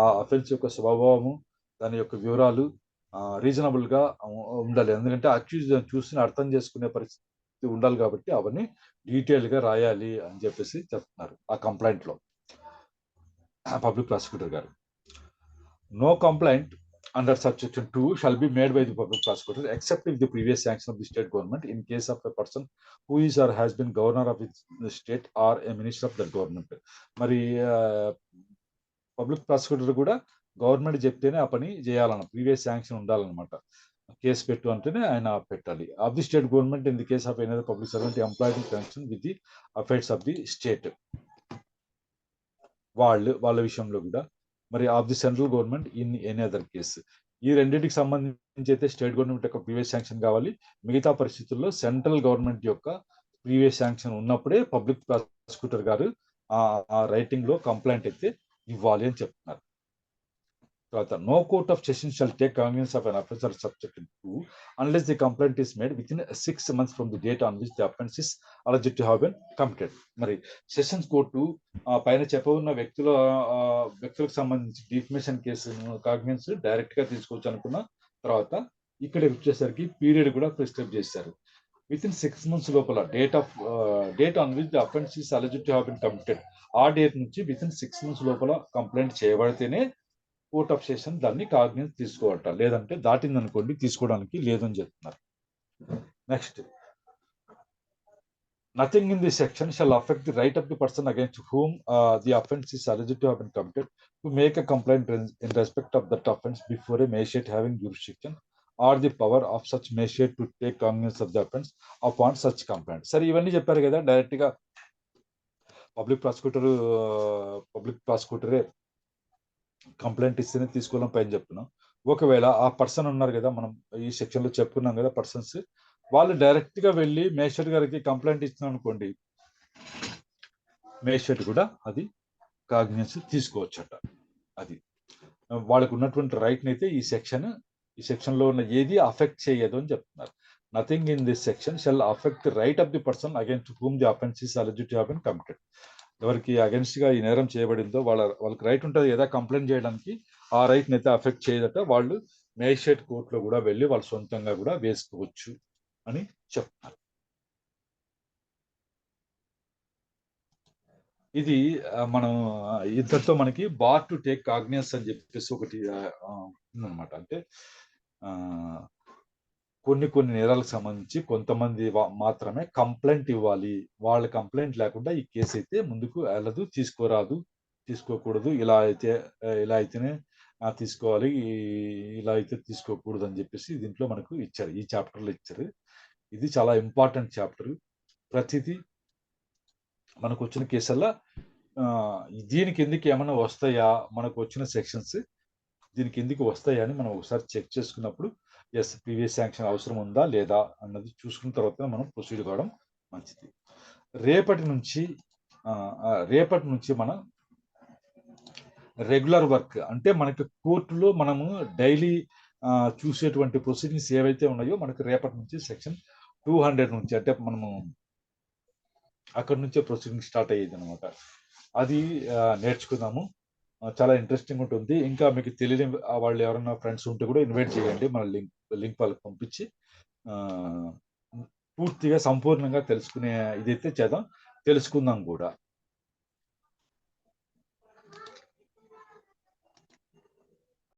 ఆ అఫెన్స్ యొక్క స్వభావము, దాని యొక్క వివరాలు రీజనబుల్ గా ఉండాలి. ఎందుకంటే అక్యూజ్ చూసి అర్థం చేసుకునే పరిస్థితి ఉండాలి కాబట్టి అవన్నీ డీటెయిల్ గా రాయాలి అని చెప్పేసి చెప్తున్నారు ఆ కంప్లైంట్ లో పబ్లిక్ ప్రాసిక్యూటర్ గారు. No complaint under subsection 2 shall be made by the public prosecutor except if the previous sanction of the state government in case of a person who is or has been governor of the state or a minister of the government. మరి public prosecutor కూడా government చెప్తేనే ఆ పని చేయాలన్న previous sanction ఉండాలన్నమాట. Case పెట్టు అంటేనే ఆయన పెట్టాలి. Of the state government in the case of any other public servant employed in connection with the affairs of the state, వాళ్ళ విషయంలో కూడా. మరి of the central government in any other case. ఈ రెండింటికి సంబంధించి అయితే స్టేట్ గవర్నమెంట్ యొక్క previous sanction కావాలి. మిగతా పరిస్థితుల్లో సెంట్రల్ గవర్నమెంట్ యొక్క ప్రీవియస్ శాంక్షన్ ఉన్నప్పుడే పబ్లిక్ ప్రాసిక్యూటర్ గారు ఆ రైటింగ్ లో కంప్లైంట్ అయితే ఇవ్వాలి అని చెప్తున్నారు. తర్వాత no court of session shall take cognizance of an offence or subsection 2 unless the complaint is made within 6 months from the date on which the offence is alleged to have been committed. మరి sessions court పైన చెప్పబడిన వ్యక్తులకు సంబంధించి defamation కేసును cognizance direct గా తీసుకోవచ్చు అనుకున్న తర్వాత ఇక్కడ వచ్చేసరికి పీరియడ్ కూడా ప్రిస్క్రైబ్ చేశారు. విత్ ఇన్ 6 months లోపల date on which the offence is alleged to have been committed, ఆ డేట్ నుంచి విత్ ఇన్ 6 months లోపల కంప్లైంట్ చేయబడితేనే కోర్ట్ ఆఫ్ సెషన్ దాన్ని కాగ్నిజెన్స్ తీసుకోవట, లేదంటే దాటిందనుకోండి తీసుకోవడానికి లేదని చెప్తున్నారు. Next, nothing in this section shall affect the right of the person against whom the offence is alleged to have been committed to make a complaint in respect of that offence before a magistrate having jurisdiction or the power of such magistrate to take cognizance of the offence upon such complaint. సరే, ఇవన్నీ చెప్పారు కదా, direct గా public ప్రాసిక్యూటరే complaint ఇస్తేనే తీసుకోవాలని పైన చెప్తున్నాం. ఒకవేళ ఆ పర్సన్ ఉన్నారు కదా, మనం ఈ సెక్షన్ లో చెప్పుకున్నాం కదా పర్సన్స్, వాళ్ళు డైరెక్ట్ గా వెళ్ళి మేజిస్ట్రేట్ గారికి కంప్లైంట్ ఇస్తున్నాం అనుకోండి, మేజిస్ట్రేట్ కూడా అది కాగ్నిజెన్స్ తీసుకోవచ్చట. అది వాళ్ళకు ఉన్నటువంటి రైట్ అయితే ఈ సెక్షన్ లో ఉన్న ఏది అఫెక్ట్ చేయదు అని చెప్తున్నారు. Nothing in this section shall affect the right of the person against whom the offence is alleged to have been committed. ఎవరికి అగెన్స్ట్ గా ఈ నేరం చేయబడిందో వాళ్ళకి రైట్ ఉంటుంది కదా కంప్లైంట్ చేయడానికి, ఆ రైట్ ని అయితే అఫెక్ట్ చేయదట. వాళ్ళు మేజిస్ట్రేట్ కోర్టులో కూడా వెళ్ళి వాళ్ళు సొంతంగా కూడా వేసుకోవచ్చు అని చెప్తున్నారు. ఇది మనం ఇద్దరితో మనకి బార్ టు టేక్ కాగ్నిజెన్స్ అని చెప్పేసి ఒకటి ఉందన్నమాట. అంటే కొన్ని నేరాలకు సంబంధించి కొంతమంది మాత్రమే కంప్లైంట్ ఇవ్వాలి. వాళ్ళ కంప్లైంట్ లేకుండా ఈ కేసు అయితే ముందుకు వెళ్ళదు, తీసుకోకూడదు. ఇలా అయితేనే తీసుకోవాలి, ఇలా అయితే తీసుకోకూడదు అని చెప్పేసి దీంట్లో మనకు ఇచ్చారు, ఈ చాప్టర్ లో ఇచ్చారు. ఇది చాలా ఇంపార్టెంట్ చాప్టర్. ప్రతిదీ మనకు వచ్చిన కేసుల్లో దీని కిందికి ఏమైనా వస్తాయా, మనకు వచ్చిన సెక్షన్స్ దీని కిందికి వస్తాయా అని మనం ఒకసారి చెక్ చేసుకున్నప్పుడు ఎస్ ప్రీవియస్ శాంక్షన్ అవసరం ఉందా లేదా అన్నది చూసుకున్న తర్వాత మనం ప్రొసీడ్ కావడం మంచిది. రేపటి నుంచి మనం రెగ్యులర్ వర్క్, అంటే మనకి కోర్టులో మనము డైలీ చూసేటువంటి ప్రొసీడింగ్స్ ఏవైతే ఉన్నాయో మనకి రేపటి నుంచి సెక్షన్ 200 నుంచి, అంటే మనము అక్కడి నుంచే ప్రొసీడింగ్ స్టార్ట్ అయ్యేది అనమాట. అది నేర్చుకుందాము. చాలా ఇంట్రెస్టింగ్ ఉంటుంది. ఇంకా మీకు తెలియని వాళ్ళు ఎవరైనా ఫ్రెండ్స్ ఉంటే కూడా ఇన్వైట్ చేయండి. మన లింక్ వాళ్ళకి పంపించి పూర్తిగా సంపూర్ణంగా ఇదైతే తెలుసుకుందాం కూడా.